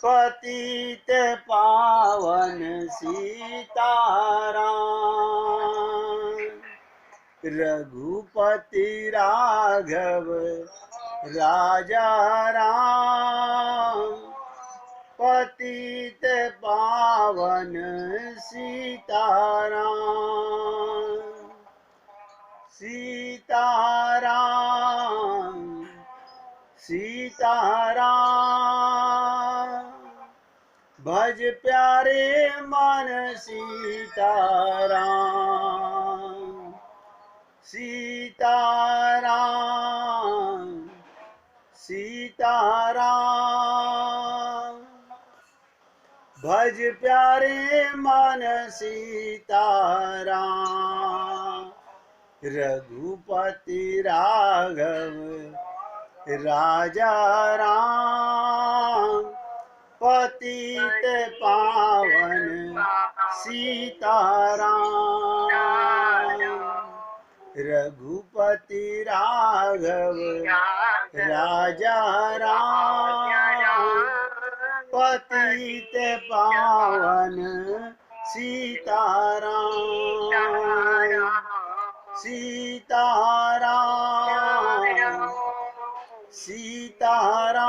पतित पावन सीताराम। रघुपति राघव राजा राम। पतित पावन सीताराम। सीताराम सीताराम। भज प्यारे मन सीताराम। सीताराम सीताराम। भज प्यारे मन सीताराम। रघुपति राघव राजा राम। पतित पावन सीताराम। रघुपति राघव राजा राम। पतित पावन सीताराम। सीताराम सीताराम।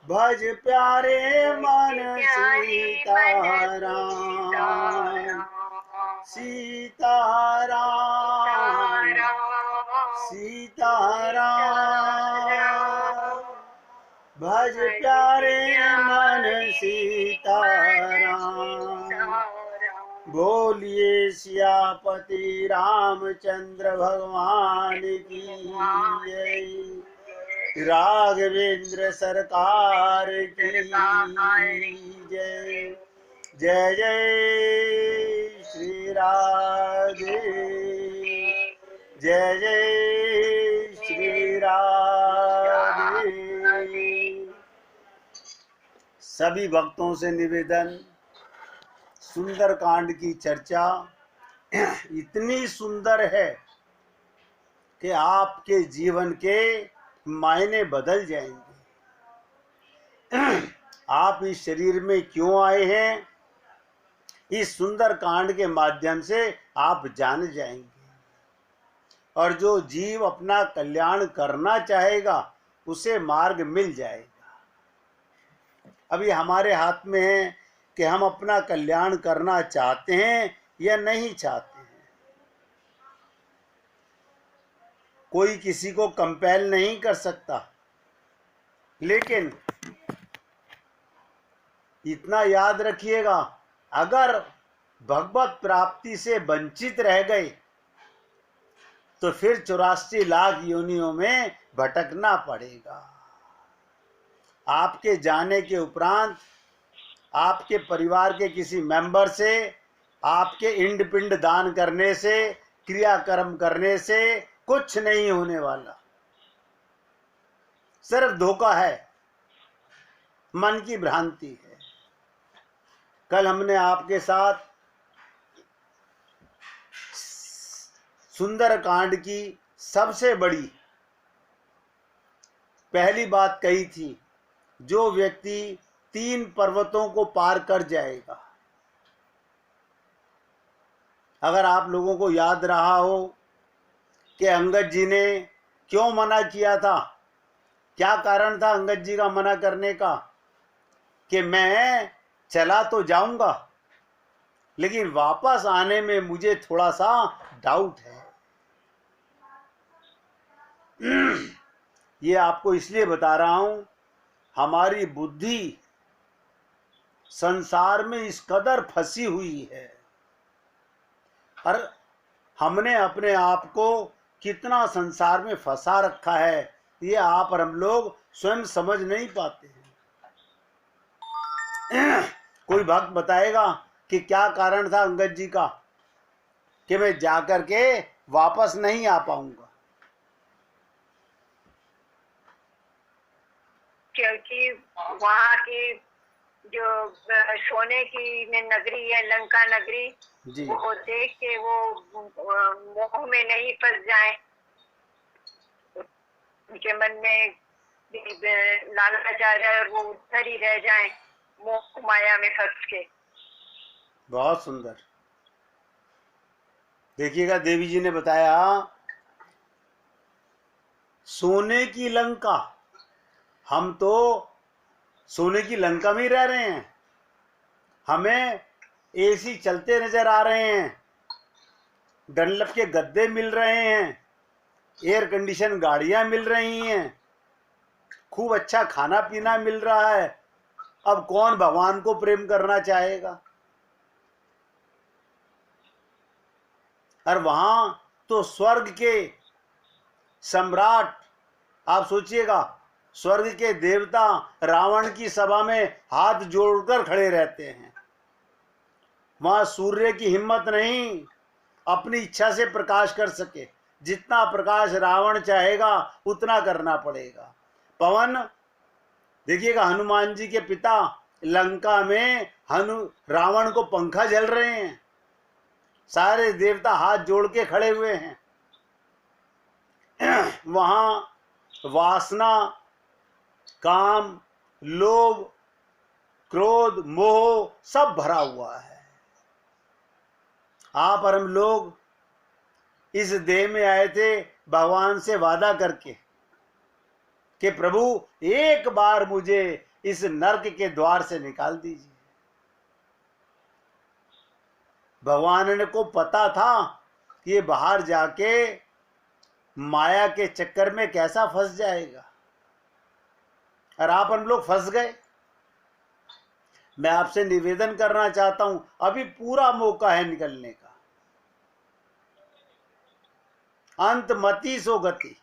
भज प्यारे मन सीताराम। सीताराम सीताराम। भज प्यारे मन सीताराम। बोलिए सियापति रामचंद्र भगवान की जय। राघवेंद्र सरकार की जय। जय जय श्री राधे। जय जय श्री राधे। सभी भक्तों से निवेदन, सुंदर कांड की चर्चा इतनी सुंदर है कि आपके जीवन के मायने बदल जाएंगे। आप इस शरीर में क्यों आए हैं, इस सुंदर कांड के माध्यम से आप जान जाएंगे। और जो जीव अपना कल्याण करना चाहेगा उसे मार्ग मिल जाएगा। अभी हमारे हाथ में है कि हम अपना कल्याण करना चाहते हैं या नहीं चाहते हैं। कोई किसी को कंपेल नहीं कर सकता, लेकिन इतना याद रखिएगा, अगर भगवत प्राप्ति से वंचित रह गए तो फिर 84 लाख योनियों में भटकना पड़ेगा। आपके जाने के उपरांत आपके परिवार के किसी मेंबर से, आपके इंड पिंड दान करने से, क्रियाकर्म करने से कुछ नहीं होने वाला। सिर्फ धोखा है, मन की भ्रांति है। कल हमने आपके साथ सुंदर कांड की सबसे बड़ी पहली बात कही थी, जो व्यक्ति 3 पर्वतों को पार कर जाएगा। अगर आप लोगों को याद रहा हो कि अंगद जी ने क्यों मना किया था, क्या कारण था अंगद जी का मना करने का, कि मैं चला तो जाऊंगा लेकिन वापस आने में मुझे थोड़ा सा डाउट है। ये आपको इसलिए बता रहा हूं, हमारी बुद्धि संसार में इस कदर फंसी हुई है और हमने अपने आप को कितना संसार में फंसा रखा है, ये आप और हम लोग स्वयं समझ नहीं पाते हैं। कोई भक्त बताएगा कि क्या कारण था अंगद जी का कि मैं जाकर के वापस नहीं आ पाऊंगा? क्योंकि वहाँ की जो सोने की नगरी है, लंका नगरी, वो देख के वो मोह में नहीं फंस जाए। उनके मन में लालच आ जाए और वो उधर ही रह जाए मोह माया में फंस के। बहुत सुंदर। देखिएगा, देवी जी ने बताया सोने की लंका, हम तो सोने की लंका में ही रह रहे हैं, हमें एसी चलते नजर आ रहे हैं, डनलप के गद्दे मिल रहे हैं, एयर कंडीशन गाड़ियां मिल रही हैं, खूब अच्छा खाना पीना मिल रहा है। अब कौन भगवान को प्रेम करना चाहेगा? और वहां तो स्वर्ग के सम्राट, आप सोचिएगा, स्वर्ग के देवता रावण की सभा में हाथ जोड़कर खड़े रहते हैं। वहां सूर्य की हिम्मत नहीं अपनी इच्छा से प्रकाश कर सके, जितना प्रकाश रावण चाहेगा उतना करना पड़ेगा। पवन, देखिएगा, हनुमान जी के पिता लंका में रावण को पंखा जल रहे हैं, सारे देवता हाथ जोड़ के खड़े हुए हैं। वहां वासना, काम, लोभ, क्रोध, मोह सब भरा हुआ है। आप और हम लोग इस देह में आए थे भगवान से वादा करके कि प्रभु एक बार मुझे इस नरक के द्वार से निकाल दीजिए। भगवान को पता था कि ये बाहर जाके माया के चक्कर में कैसा फंस जाएगा, और आप हम लोग फंस गए। मैं आपसे निवेदन करना चाहता हूं, अभी पूरा मौका है निकलने का। अंत मति सो गति।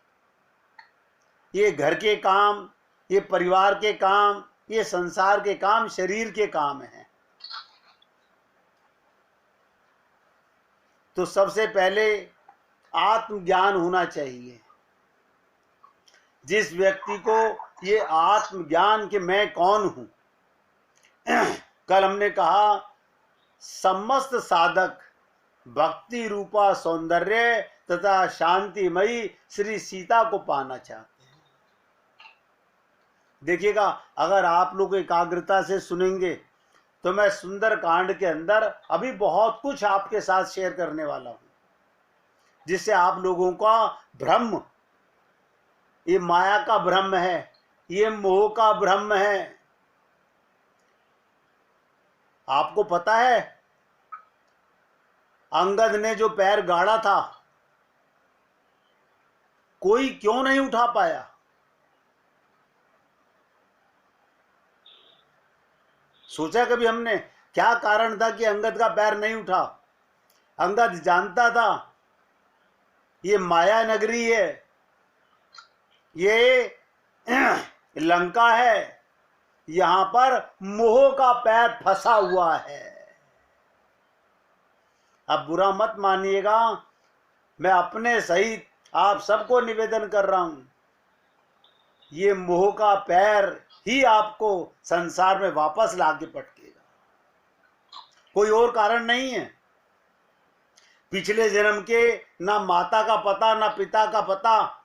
ये घर के काम, ये परिवार के काम, ये संसार के काम, शरीर के काम हैं। तो सबसे पहले आत्मज्ञान होना चाहिए। जिस व्यक्ति को ये आत्मज्ञान कि मैं कौन हूं, कल हमने कहा समस्त साधक भक्ति रूपा सौंदर्य तथा शांतिमयी श्री सीता को पाना चाहते हैं। देखिएगा, अगर आप लोग एकाग्रता से सुनेंगे तो मैं सुंदर कांड के अंदर अभी बहुत कुछ आपके साथ शेयर करने वाला हूं, जिससे आप लोगों का भ्रम, ये माया का भ्रम है, ये मोह का भ्रम है। आपको पता है अंगद ने जो पैर गाड़ा था, कोई क्यों नहीं उठा पाया? सोचा कभी हमने क्या कारण था कि अंगद का पैर नहीं उठा? अंगद जानता था ये माया नगरी है, ये लंका है, यहां पर मोह का पैर फंसा हुआ है। अब बुरा मत मानिएगा, मैं अपने सहित आप सबको निवेदन कर रहा हूं, ये मोह का पैर ही आपको संसार में वापस लाके पटकेगा, कोई और कारण नहीं है। पिछले जन्म के ना माता का पता, ना पिता का पता,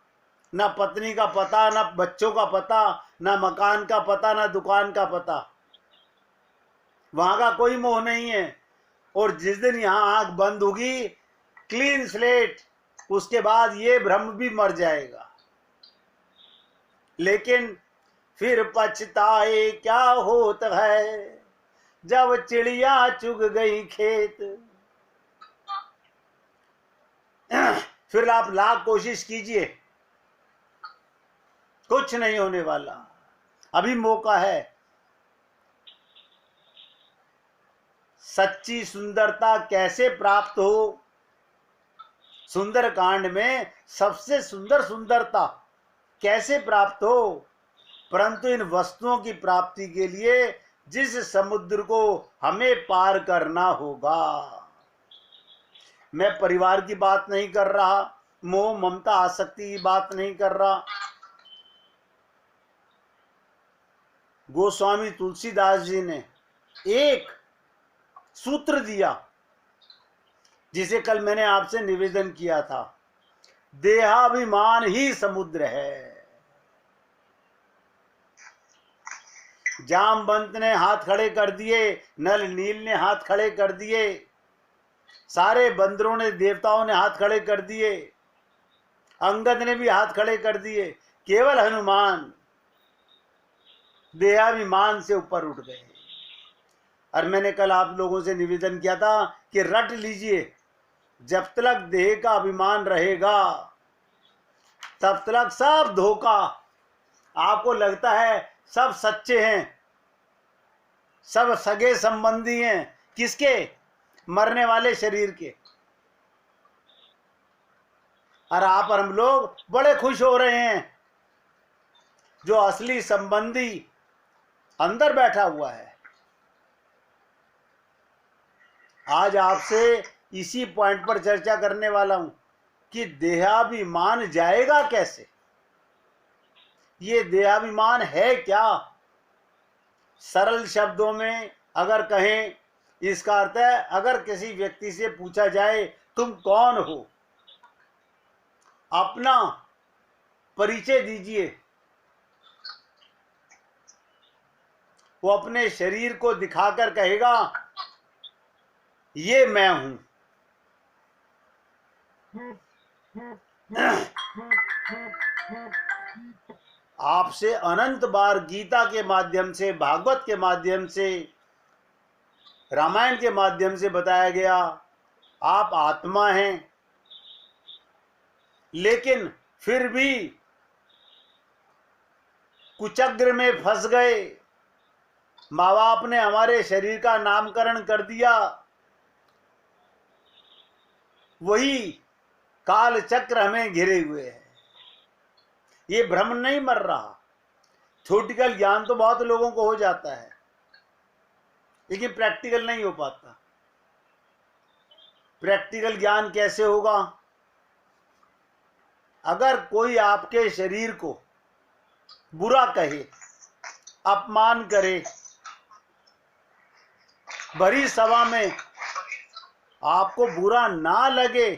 ना पत्नी का पता, ना बच्चों का पता, ना मकान का पता, ना दुकान का पता, वहां का कोई मोह नहीं है। और जिस दिन यहां आंख बंद होगी, क्लीन स्लेट, उसके बाद ये भ्रम भी मर जाएगा। लेकिन फिर पछताए क्या होता है, जब चिड़िया चुग गई खेत। फिर आप लाख कोशिश कीजिए, कुछ नहीं होने वाला। अभी मौका है। सच्ची सुंदरता कैसे प्राप्त हो? सुंदर कांड में सबसे सुंदर सुंदरता कैसे प्राप्त हो? परंतु इन वस्तुओं की प्राप्ति के लिए जिस समुद्र को हमें पार करना होगा। मैं परिवार की बात नहीं कर रहा, मोह ममता आसक्ति की बात नहीं कर रहा। गोस्वामी तुलसीदास जी ने एक सूत्र दिया, जिसे कल मैंने आपसे निवेदन किया था, देहाभिमान ही समुद्र है। जामवंत ने हाथ खड़े कर दिए, नल नील ने हाथ खड़े कर दिए, सारे बंदरों ने, देवताओं ने हाथ खड़े कर दिए, अंगद ने भी हाथ खड़े कर दिए। केवल हनुमान देहाभिमान से ऊपर उठ गए। और मैंने कल आप लोगों से निवेदन किया था कि रट लीजिए, जब तक देह का अभिमान रहेगा तब तक सब धोखा। आपको लगता है सब सच्चे हैं, सब सगे संबंधी हैं, किसके? मरने वाले शरीर के। और आप और हम लोग बड़े खुश हो रहे हैं, जो असली संबंधी अंदर बैठा हुआ है। आज आपसे इसी पॉइंट पर चर्चा करने वाला हूं कि देहाभिमान जाएगा कैसे। ये देहाभिमान है क्या? सरल शब्दों में अगर कहें, इसका अर्थ है, अगर किसी व्यक्ति से पूछा जाए तुम कौन हो, अपना परिचय दीजिए, वो अपने शरीर को दिखाकर कहेगा ये मैं हूं। आपसे अनंत बार गीता के माध्यम से, भागवत के माध्यम से, रामायण के माध्यम से बताया गया आप आत्मा हैं, लेकिन फिर भी कुचक्र में फंस गए। माँ बाप ने हमारे शरीर का नामकरण कर दिया, वही काल चक्र हमें घिरे हुए है। ये भ्रम नहीं मर रहा। थ्योरेटिकल ज्ञान तो बहुत लोगों को हो जाता है, लेकिन प्रैक्टिकल नहीं हो पाता। प्रैक्टिकल ज्ञान कैसे होगा? अगर कोई आपके शरीर को बुरा कहे, अपमान करे, भरी सभा में आपको बुरा ना लगे,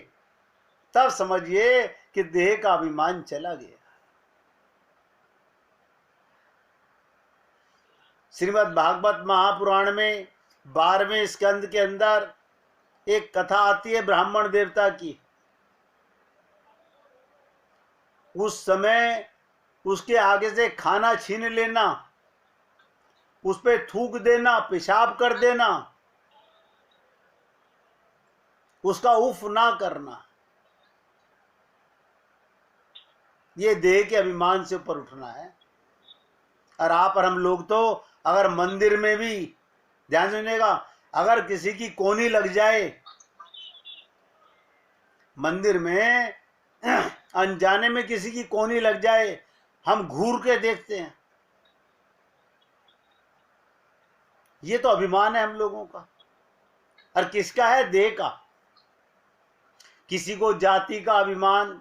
तब समझिए कि देह का अभिमान चला गया। श्रीमद् भागवत महापुराण में 12वें स्कंद के अंदर एक कथा आती है ब्राह्मण देवता की। उस समय उसके आगे से खाना छीन लेना, उस पे थूक देना, पेशाब कर देना, उसका उफ ना करना, ये देह के अभिमान से ऊपर उठना है। और आप और हम लोग तो अगर मंदिर में भी, ध्यान सुनिएगा, अगर किसी की कोनी लग जाए मंदिर में, अनजाने में किसी की कोनी लग जाए, हम घूर के देखते हैं। ये तो अभिमान है हम लोगों का। और किसका है? देह का। किसी को जाति का अभिमान,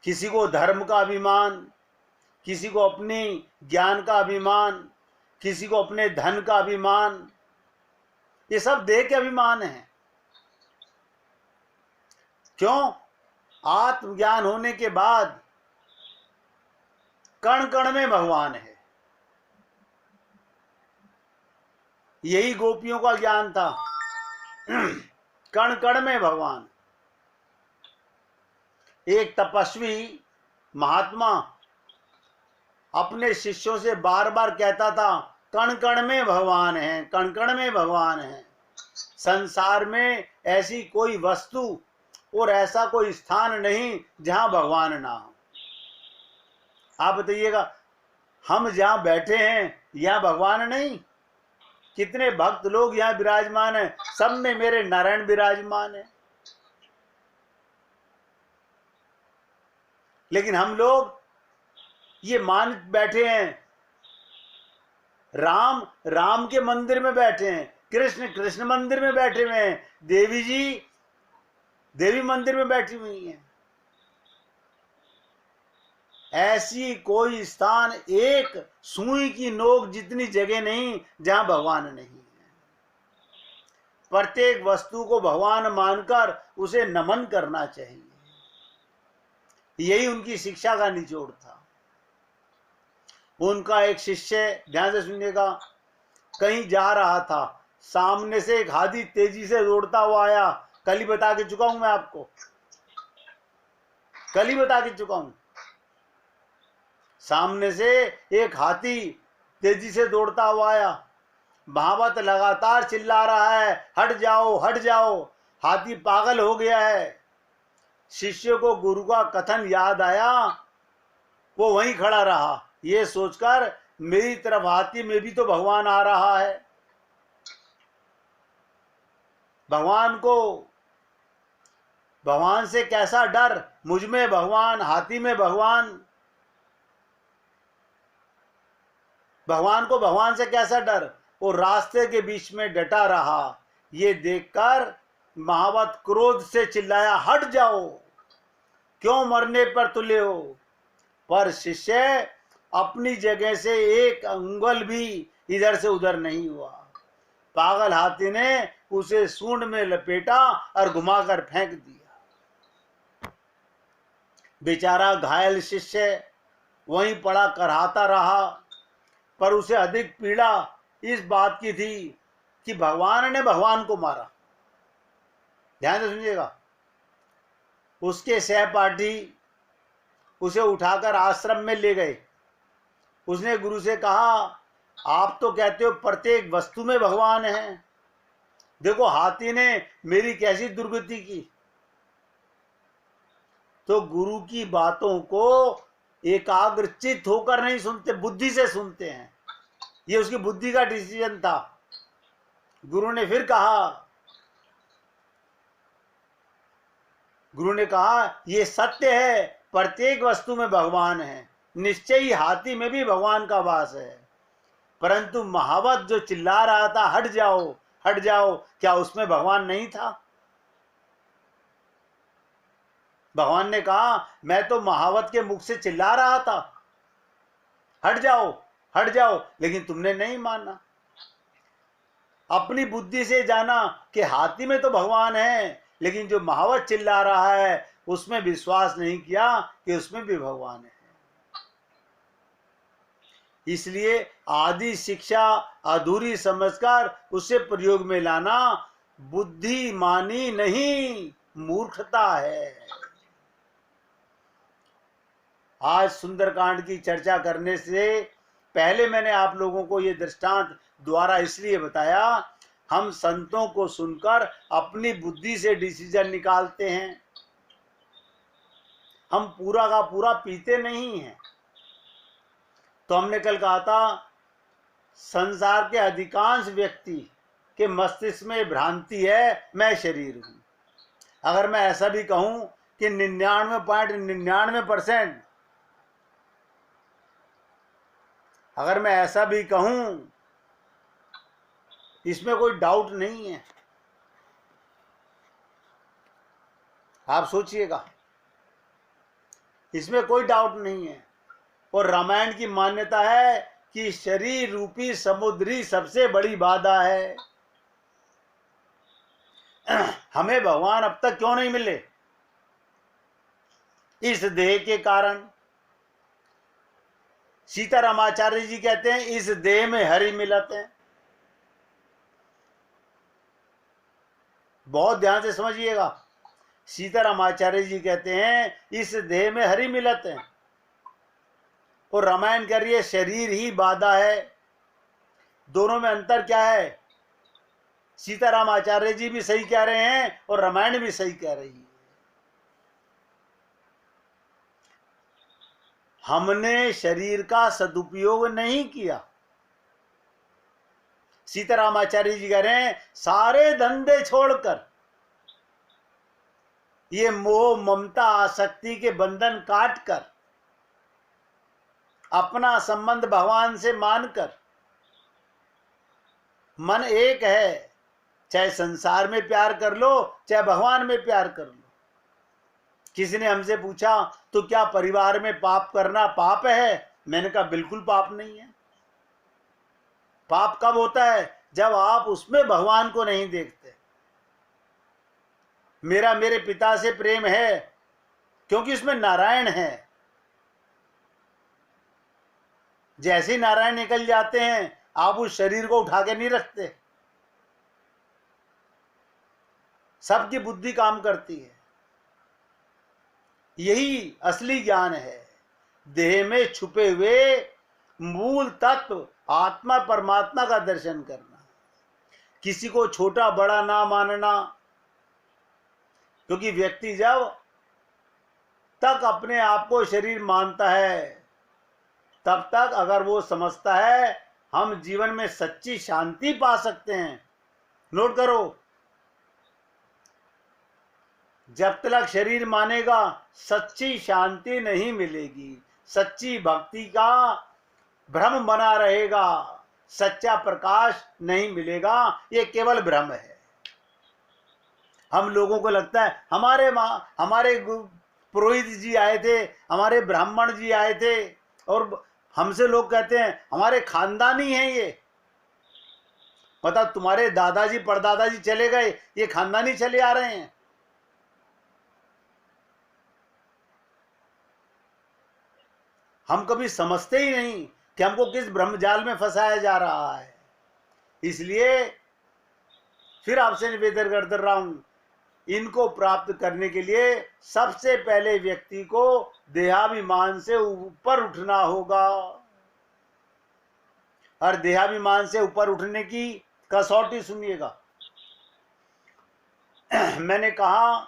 किसी को धर्म का अभिमान, किसी को अपनी ज्ञान का अभिमान, किसी को अपने धन का अभिमान। ये सब देह के अभिमान हैं। क्यों? आत्मज्ञान होने के बाद कण कण में भगवान है। यही गोपियों का ज्ञान था, कण कण में भगवान। एक तपस्वी महात्मा अपने शिष्यों से बार बार कहता था, कण कण में भगवान है, कण कण में भगवान है। संसार में ऐसी कोई वस्तु और ऐसा कोई स्थान नहीं जहां भगवान ना हो। आप बताइएगा, हम जहां बैठे हैं यहां भगवान नहीं? कितने भक्त लोग यहां विराजमान हैं, सब में मेरे नारायण विराजमान है। लेकिन हम लोग ये मान बैठे हैं, राम राम के मंदिर में बैठे हैं, कृष्ण कृष्ण मंदिर में बैठे हुए हैं, देवी जी देवी मंदिर में बैठी हुई हैं। ऐसी कोई स्थान, एक सुई की नोक जितनी जगह नहीं जहां भगवान नहीं है। प्रत्येक वस्तु को भगवान मानकर उसे नमन करना चाहिए। यही उनकी शिक्षा का निचोड़ था। उनका एक शिष्य, ध्यान से सुनिएगा, कहीं जा रहा था, सामने से एक हाथी तेजी से दौड़ता हुआ आया। कल ही बता के चुका हूं मैं आपको, कल ही बता के चुका हूं। सामने से एक हाथी तेजी से दौड़ता हुआ आया। महावत लगातार चिल्ला रहा है, हट जाओ हट जाओ, हाथी पागल हो गया है। शिष्य को गुरु का कथन याद आया, वो वहीं खड़ा रहा, ये सोचकर मेरी तरफ हाथी में भी तो भगवान आ रहा है। भगवान से कैसा डर, मुझ में भगवान, हाथी में भगवान। भगवान को भगवान से कैसा डर। वो रास्ते के बीच में डटा रहा। ये देखकर महावत क्रोध से चिल्लाया, हट जाओ, क्यों मरने पर तुले हो। पर शिष्य अपनी जगह से एक अंगुल भी इधर से उधर नहीं हुआ। पागल हाथी ने उसे सूंड में लपेटा और घुमाकर फेंक दिया। बेचारा घायल शिष्य वहीं पड़ा कराहता रहा, पर उसे अधिक पीड़ा इस बात की थी कि भगवान ने भगवान को मारा। ध्यान से सुनिएगा। उसके सहपाठी उसे उठाकर आश्रम में ले गए। उसने गुरु से कहा, आप तो कहते हो प्रत्येक वस्तु में भगवान है, देखो हाथी ने मेरी कैसी दुर्गति की। तो गुरु की बातों को एकाग्रचित होकर नहीं सुनते, बुद्धि से सुनते हैं। ये उसकी बुद्धि का डिसीजन था। गुरु ने फिर कहा, गुरु ने कहा, ये सत्य है, प्रत्येक वस्तु में भगवान है, निश्चय ही हाथी में भी भगवान का वास है। परंतु महावत जो चिल्ला रहा था, हट जाओ हट जाओ, क्या उसमें भगवान नहीं था। भगवान ने कहा, मैं तो महावत के मुख से चिल्ला रहा था, हट जाओ, लेकिन तुमने नहीं माना। अपनी बुद्धि से जाना कि हाथी में तो भगवान है, लेकिन जो महावत चिल्ला रहा है उसमें विश्वास नहीं किया कि उसमें भी भगवान है। इसलिए आदि शिक्षा अधूरी समझकर उसे प्रयोग में लाना बुद्धिमानी नहीं, मूर्खता है। आज सुंदरकांड की चर्चा करने से पहले मैंने आप लोगों को ये दृष्टांत द्वारा इसलिए बताया, हम संतों को सुनकर अपनी बुद्धि से डिसीजन निकालते हैं, हम पूरा का पूरा पीते नहीं हैं। तो हमने कल कहा था, संसार के अधिकांश व्यक्ति के मस्तिष्क में भ्रांति है, मैं शरीर हूं। अगर मैं ऐसा भी कहूं कि 99.99%, अगर मैं ऐसा भी कहूं, इसमें कोई डाउट नहीं है। आप सोचिएगा, इसमें कोई डाउट नहीं है। और रामायण की मान्यता है कि शरीर रूपी समुद्र ही सबसे बड़ी बाधा है। हमें भगवान अब तक क्यों नहीं मिले? इस देह के कारण। सीतारामाचार्य जी कहते हैं, इस देह में हरि मिलत है। बहुत ध्यान से समझिएगा। सीतारामाचार्य जी कहते हैं, इस देह में हरि मिलत है। और रामायण कह रही है शरीर ही बाधा है। दोनों में अंतर क्या है? सीतारामाचार्य जी भी सही कह रहे हैं और रामायण भी सही कह रही है। हमने शरीर का सदुपयोग नहीं किया। सीतारामाचार्य जी कह रहे हैं, सारे धंधे छोड़कर, ये मोह ममता आसक्ति के बंधन काटकर, अपना संबंध भगवान से मानकर, मन एक है, चाहे संसार में प्यार कर लो चाहे भगवान में प्यार कर लो। किसी ने हमसे पूछा, तो क्या परिवार में पाप करना पाप है? मैंने कहा बिल्कुल पाप नहीं है। पाप कब होता है? जब आप उसमें भगवान को नहीं देखते। मेरा मेरे पिता से प्रेम है क्योंकि उसमें नारायण है। जैसे ही नारायण निकल जाते हैं आप उस शरीर को उठा के नहीं रखते। सबकी बुद्धि काम करती है। यही असली ज्ञान है, देह में छुपे हुए मूल तत्व आत्मा परमात्मा का दर्शन करना। किसी को छोटा बड़ा ना मानना, क्योंकि व्यक्ति जब तक अपने आप को शरीर मानता है तब तक अगर वो समझता है हम जीवन में सच्ची शांति पा सकते हैं। नोट करो, जब तक शरीर मानेगा सच्ची शांति नहीं मिलेगी, सच्ची भक्ति का भ्रम बना रहेगा, सच्चा प्रकाश नहीं मिलेगा। ये केवल भ्रम है। हम लोगों को लगता है हमारे पुरोहित जी आए थे, हमारे ब्राह्मण जी आए थे, और हमसे लोग कहते हैं हमारे खानदानी हैं ये। मतलब तुम्हारे दादाजी परदादाजी चले गए, ये खानदानी चले आ रहे हैं। हम कभी समझते ही नहीं कि हमको किस ब्रह्मजाल में फंसाया जा रहा है। इसलिए फिर आपसे निवेदन करते रहा हूं, इनको प्राप्त करने के लिए सबसे पहले व्यक्ति को देहाभिमान से ऊपर उठना होगा। और देहाभिमान से ऊपर उठने की कसौटी सुनिएगा। मैंने कहा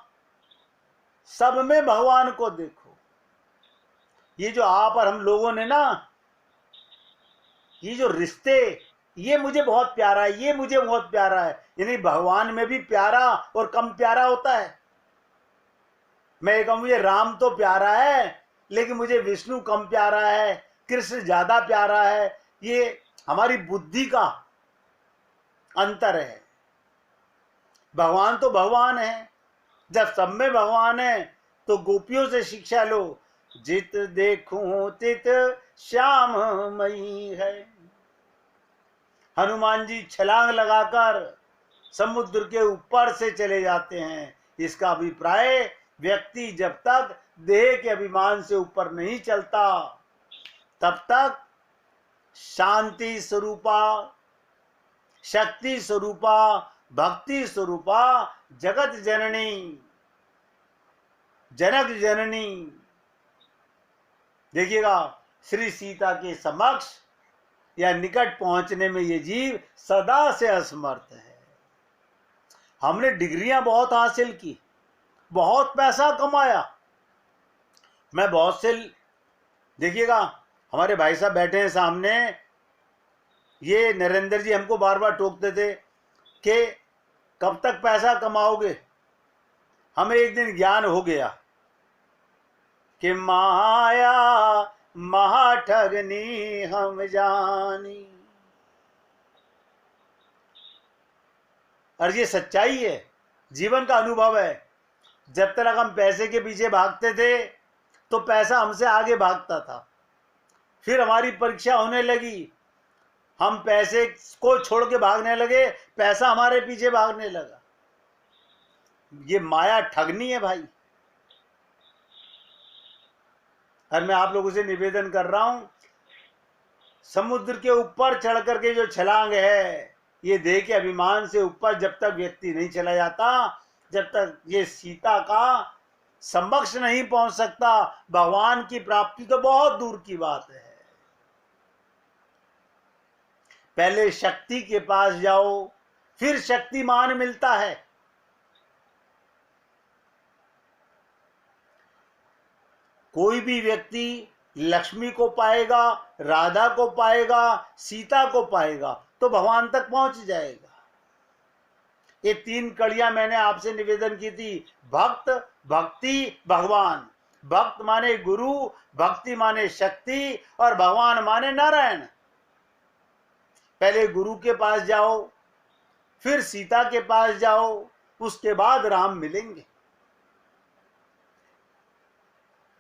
सब में भगवान को देखो। ये जो आप और हम लोगों ने ना, ये जो रिश्ते, ये मुझे बहुत प्यारा है, ये मुझे बहुत प्यारा है, यानी भगवान में भी प्यारा और कम प्यारा होता है। मैं ये कहूँ मुझे राम तो प्यारा है लेकिन मुझे विष्णु कम प्यारा है, कृष्ण ज्यादा प्यारा है। ये हमारी बुद्धि का अंतर है। भगवान तो भगवान है। जब सब में भगवान है तो गोपियों से शिक्षा लो, जित देखूं तित श्याम मई है। हनुमान जी छलांग लगाकर समुद्र के ऊपर से चले जाते हैं। इसका अभिप्राय व्यक्ति जब तक देह के अभिमान से ऊपर नहीं चलता तब तक शांति स्वरूपा, शक्ति स्वरूपा, भक्ति स्वरूपा, जगत जननी, जनक जननी, देखिएगा श्री सीता के समक्ष या निकट पहुंचने में ये जीव सदा से असमर्थ है। हमने डिग्रियां बहुत हासिल की, बहुत पैसा कमाया। मैं बहुत से, देखिएगा हमारे भाई साहब बैठे हैं सामने, ये नरेंद्र जी हमको बार बार टोकते थे कि कब तक पैसा कमाओगे। हमें एक दिन ज्ञान हो गया कि माया महाठगनी हम जानी। और ये सच्चाई है, जीवन का अनुभव है। जब तक हम पैसे के पीछे भागते थे तो पैसा हमसे आगे भागता था। फिर हमारी परीक्षा होने लगी, हम पैसे को छोड़ के भागने लगे, पैसा हमारे पीछे भागने लगा। ये माया ठगनी है भाई। और मैं आप लोगों से निवेदन कर रहा हूं, समुद्र के ऊपर चढ़ करके जो छलांग है, ये देह के अभिमान से ऊपर जब तक व्यक्ति नहीं चला जाता, जब तक ये सीता का समक्ष नहीं पहुंच सकता, भगवान की प्राप्ति तो बहुत दूर की बात है। पहले शक्ति के पास जाओ, फिर शक्तिमान मिलता है। कोई भी व्यक्ति लक्ष्मी को पाएगा, राधा को पाएगा, सीता को पाएगा तो भगवान तक पहुंच जाएगा। ये तीन कड़ियां मैंने आपसे निवेदन की थी, भक्त, भक्ति, भगवान। भक्त माने गुरु, भक्ति माने शक्ति, और भगवान माने नारायण। पहले गुरु के पास जाओ, फिर सीता के पास जाओ, उसके बाद राम मिलेंगे।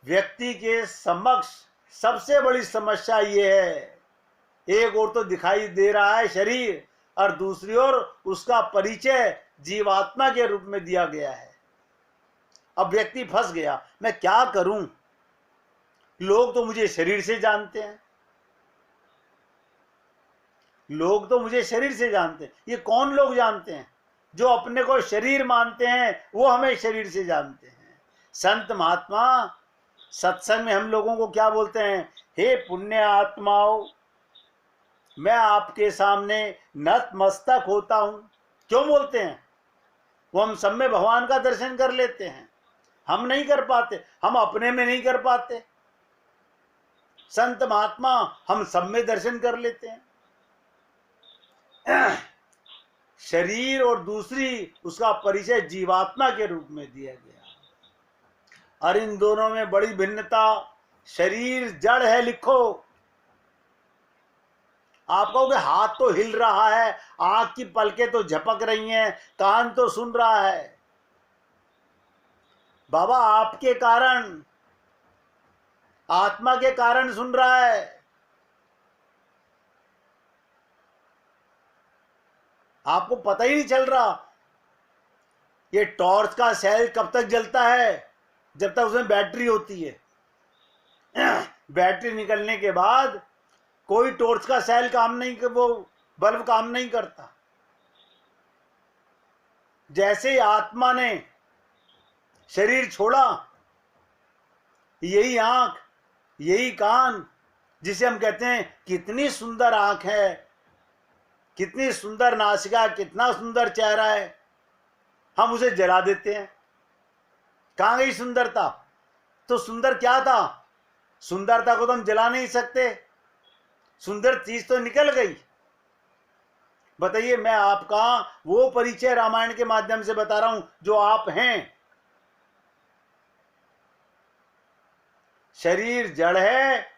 व्यक्ति के समक्ष सबसे बड़ी समस्या ये है, एक ओर तो दिखाई दे रहा है शरीर और दूसरी ओर उसका परिचय जीवात्मा के रूप में दिया गया है। अब व्यक्ति फंस गया, मैं क्या करूं? लोग तो मुझे शरीर से जानते हैं, लोग तो मुझे शरीर से जानते हैं। ये कौन लोग जानते हैं? जो अपने को शरीर मानते हैं वो हमें शरीर से जानते हैं। संत महात्मा सत्संग में हम लोगों को क्या बोलते हैं? हे पुण्य आत्माओं, मैं आपके सामने नतमस्तक होता हूं। क्यों बोलते हैं? वो हम सब में भगवान का दर्शन कर लेते हैं। हम नहीं कर पाते, हम अपने में नहीं कर पाते। संत महात्मा हम सब में दर्शन कर लेते हैं। शरीर और दूसरी उसका परिचय जीवात्मा के रूप में दिया गया, और इन दोनों में बड़ी भिन्नता। शरीर जड़ है, लिखो। आप कहोगे हाथ तो हिल रहा है, आंख की पलकें तो झपक रही हैं, कान तो सुन रहा है। बाबा आपके कारण, आत्मा के कारण सुन रहा है। आपको पता ही नहीं चल रहा। ये टॉर्च का सेल कब तक जलता है? जब तक उसमें बैटरी होती है। बैटरी निकलने के बाद कोई टॉर्च का सेल काम नहीं, वो बल्ब काम नहीं करता। जैसे आत्मा ने शरीर छोड़ा, यही आंख, यही कान, जिसे हम कहते हैं कितनी सुंदर आंख है, कितनी सुंदर नासिका, कितना सुंदर चेहरा है, हम उसे जला देते हैं। कहां गई सुंदरता? तो सुंदर क्या था? सुंदरता को तो हम जला नहीं सकते, सुंदर चीज तो निकल गई। बताइए, मैं आपका वो परिचय रामायण के माध्यम से बता रहा हूं जो आप हैं। शरीर जड़ है,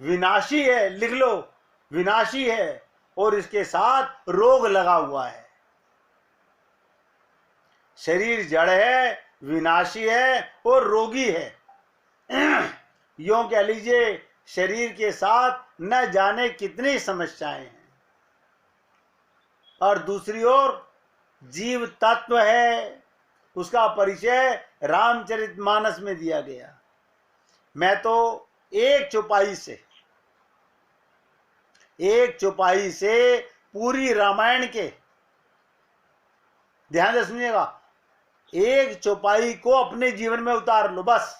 विनाशी है, लिख लो, विनाशी है, और इसके साथ रोग लगा हुआ है। शरीर जड़ है, विनाशी है और रोगी है। यूं कह लीजिए, शरीर के साथ न जाने कितनी समस्याएं हैं। और दूसरी ओर जीव तत्व है, उसका परिचय रामचरितमानस में दिया गया। मैं तो एक चौपाई से पूरी रामायण के, ध्यान से सुनिएगा, एक चौपाई को अपने जीवन में उतार लो बस।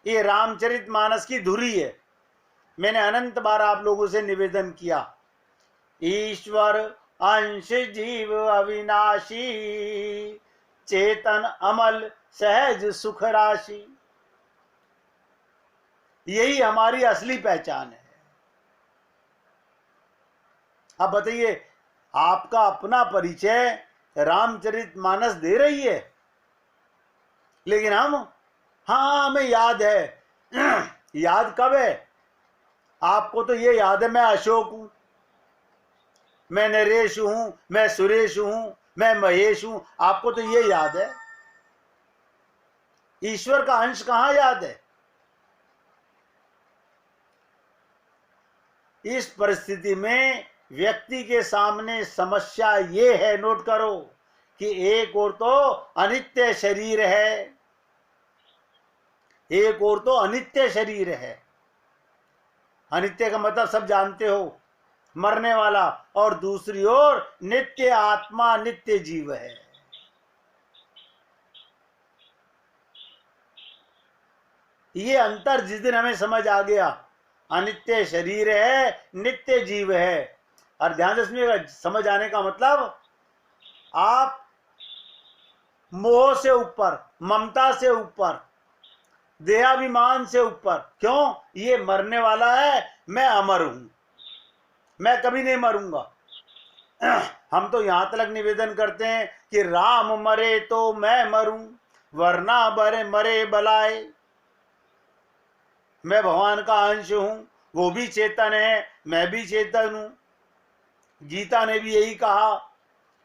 ये रामचरितमानस की धुरी है। मैंने अनंत बार आप लोगों से निवेदन किया, ईश्वर अंश जीव अविनाशी, चेतन अमल सहज सुख राशि। यही हमारी असली पहचान है। अब बताइए, आपका अपना परिचय रामचरितमानस दे रही है, लेकिन हाँ हमें याद है। याद कब है? आपको तो ये याद है मैं अशोक हूं, मैं नरेश हूं, मैं सुरेश हूं, मैं महेश हूं। आपको तो ये याद है। ईश्वर का अंश कहां याद है? इस परिस्थिति में व्यक्ति के सामने समस्या ये है, नोट करो, कि एक और तो अनित्य शरीर है, एक और तो अनित्य शरीर है। अनित्य का मतलब सब जानते हो, मरने वाला, और दूसरी ओर नित्य आत्मा, नित्य जीव है। ये अंतर जिस दिन हमें समझ आ गया, अनित्य शरीर है, नित्य जीव है। और ध्यान से सुनिएगा, समझ आने का मतलब, आप मोह से ऊपर, ममता से ऊपर, देहाभिमान से ऊपर, क्यों? ये मरने वाला है, मैं अमर हूं, मैं कभी नहीं मरूंगा। हम तो यहां तक निवेदन करते हैं कि राम मरे तो मैं मरूं, वरना बरे मरे बलाए। मैं भगवान का अंश हूं, वो भी चेतन है, मैं भी चेतन हूं। गीता ने भी यही कहा।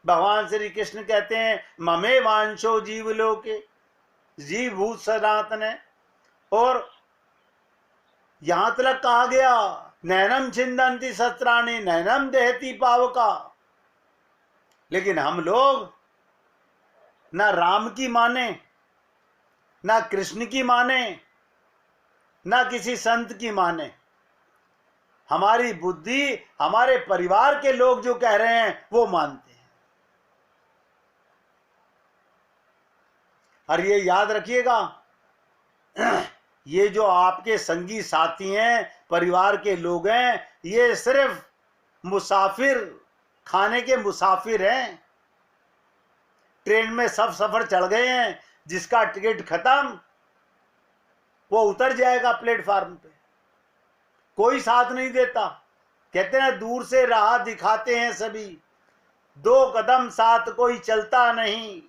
भगवान श्री कृष्ण कहते हैं, ममे वांशो जीव लोके, जीव भूत सनातन है। और यहां तक कहा गया, नैनम छिंदंती शस्त्राणि नैनम दहती पावका। लेकिन हम लोग ना राम की माने, ना कृष्ण की माने, ना किसी संत की माने। हमारी बुद्धि, हमारे परिवार के लोग जो कह रहे हैं वो मानते हैं। और ये याद रखिएगा, ये जो आपके संगी साथी हैं, परिवार के लोग हैं, ये सिर्फ मुसाफिर, खाने के मुसाफिर हैं। ट्रेन में सब सफर चढ़ गए हैं, जिसका टिकट खत्म वो उतर जाएगा प्लेटफार्म पे, कोई साथ नहीं देता। कहते हैं दूर से राह दिखाते हैं सभी, 2 कदम साथ कोई चलता नहीं।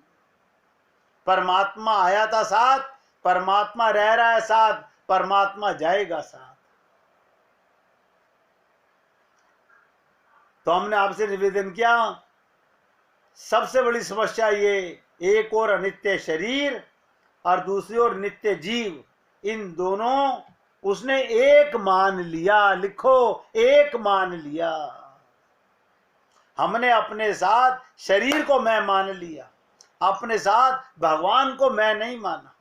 परमात्मा आया था साथ, परमात्मा रह रहा है साथ, परमात्मा जाएगा साथ। तो हमने आपसे निवेदन किया, सबसे बड़ी समस्या ये, एक और अनित्य शरीर और दूसरी ओर नित्य जीव, इन दोनों उसने एक मान लिया। लिखो, एक मान लिया। हमने अपने साथ शरीर को मैं मान लिया, अपने साथ भगवान को मैं नहीं माना।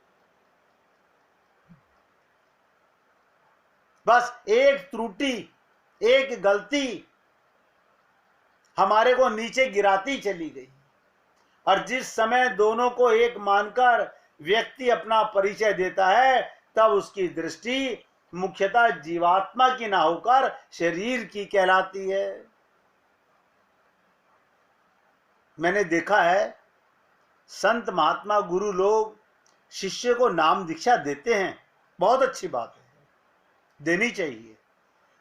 बस एक त्रुटि, एक गलती हमारे को नीचे गिराती चली गई। और जिस समय दोनों को एक मानकर व्यक्ति अपना परिचय देता है, तब उसकी दृष्टि मुख्यतः जीवात्मा की ना होकर शरीर की कहलाती है। मैंने देखा है, संत महात्मा गुरु लोग शिष्य को नाम दीक्षा देते हैं, बहुत अच्छी बात है, देनी चाहिए।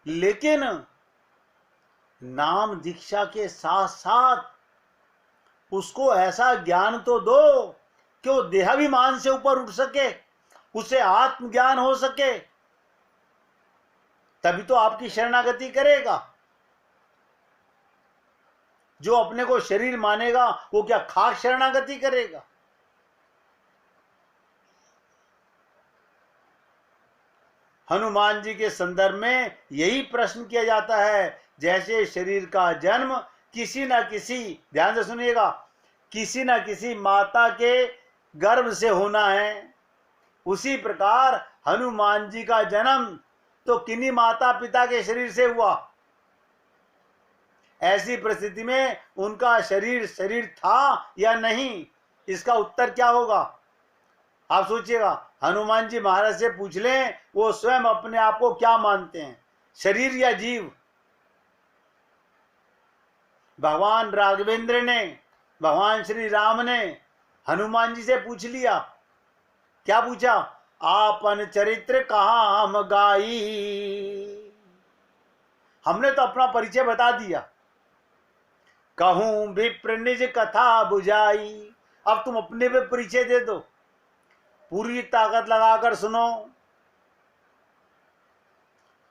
लेकिन नाम दीक्षा के साथ साथ उसको ऐसा ज्ञान तो दो कि वो देहाभिमान से ऊपर उठ सके, उसे आत्मज्ञान हो सके, तभी तो आपकी शरणागति करेगा। जो अपने को शरीर मानेगा वो क्या खाक शरणागति करेगा? हनुमान जी के संदर्भ में यही प्रश्न किया जाता है। जैसे शरीर का जन्म किसी न किसी, ध्यान से सुनिएगा, किसी न किसी माता के गर्भ से होना है, उसी प्रकार हनुमान जी का जन्म तो किन्हीं माता पिता के शरीर से हुआ। ऐसी परिस्थिति में उनका शरीर था या नहीं, इसका उत्तर क्या होगा? आप सोचिएगा, हनुमान जी महाराज से पूछ लें, वो स्वयं अपने आप को क्या मानते हैं, शरीर या जीव? भगवान राघवेंद्र ने, भगवान श्री राम ने हनुमान जी से पूछ लिया, क्या पूछा? आपन चरित्र कहाँ हम गाई। हमने तो अपना परिचय बता दिया, कहूं विप्र निज कथा बुझाई। अब तुम अपने पे परिचय दे दो, पूरी ताकत लगाकर सुनो।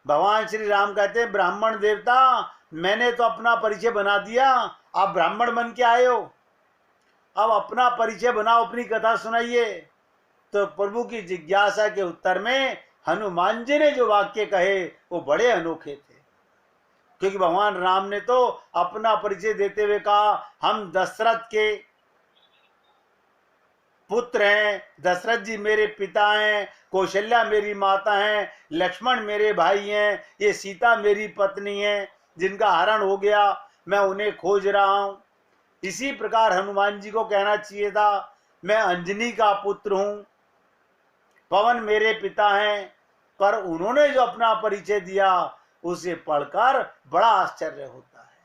भगवान श्री राम कहते हैं, ब्राह्मण देवता, मैंने तो अपना परिचय बना दिया, आप ब्राह्मण बन के आए हो, अब अपना परिचय बनाओ, अपनी कथा सुनाइए। तो प्रभु की जिज्ञासा के उत्तर में हनुमान जी ने जो वाक्य कहे वो बड़े अनोखे थे। क्योंकि भगवान राम ने तो अपना परिचय देते हुए कहा, हम दशरथ के पुत्र हैं, दशरथ जी मेरे पिता हैं, कौशल्या मेरी माता हैं, लक्ष्मण मेरे भाई हैं, ये सीता मेरी पत्नी है, जिनका हरण हो गया, मैं उन्हें खोज रहा हूं। इसी प्रकार हनुमान जी को कहना चाहिए था, मैं अंजनी का पुत्र हूं, पवन मेरे पिता हैं। पर उन्होंने जो अपना परिचय दिया उसे पढ़कर बड़ा आश्चर्य होता है।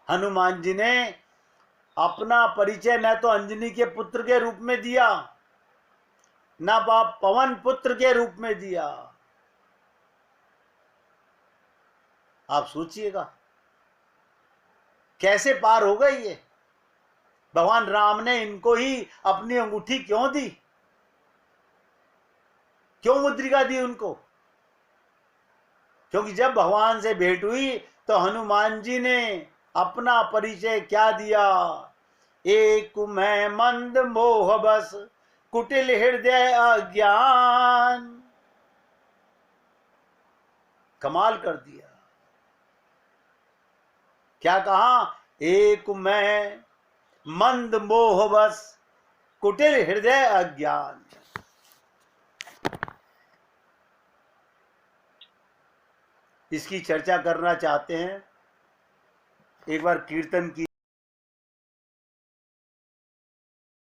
हनुमान जी ने अपना परिचय न तो अंजनी के पुत्र के रूप में दिया, न बाप पवन पुत्र के रूप में दिया। आप सोचिएगा कैसे पार हो गई ये। भगवान राम ने इनको ही अपनी अंगूठी क्यों दी, क्यों मुद्रिका दी उनको? क्योंकि जब भगवान से भेंट हुई तो हनुमान जी ने अपना परिचय क्या दिया? एक मैं मंद मोह बस, कुटिल हृदय अज्ञान। कमाल कर दिया। क्या कहा? एक मैं मंद मोह बस, कुटिल हृदय अज्ञान। इसकी चर्चा करना चाहते हैं, एक बार कीर्तन की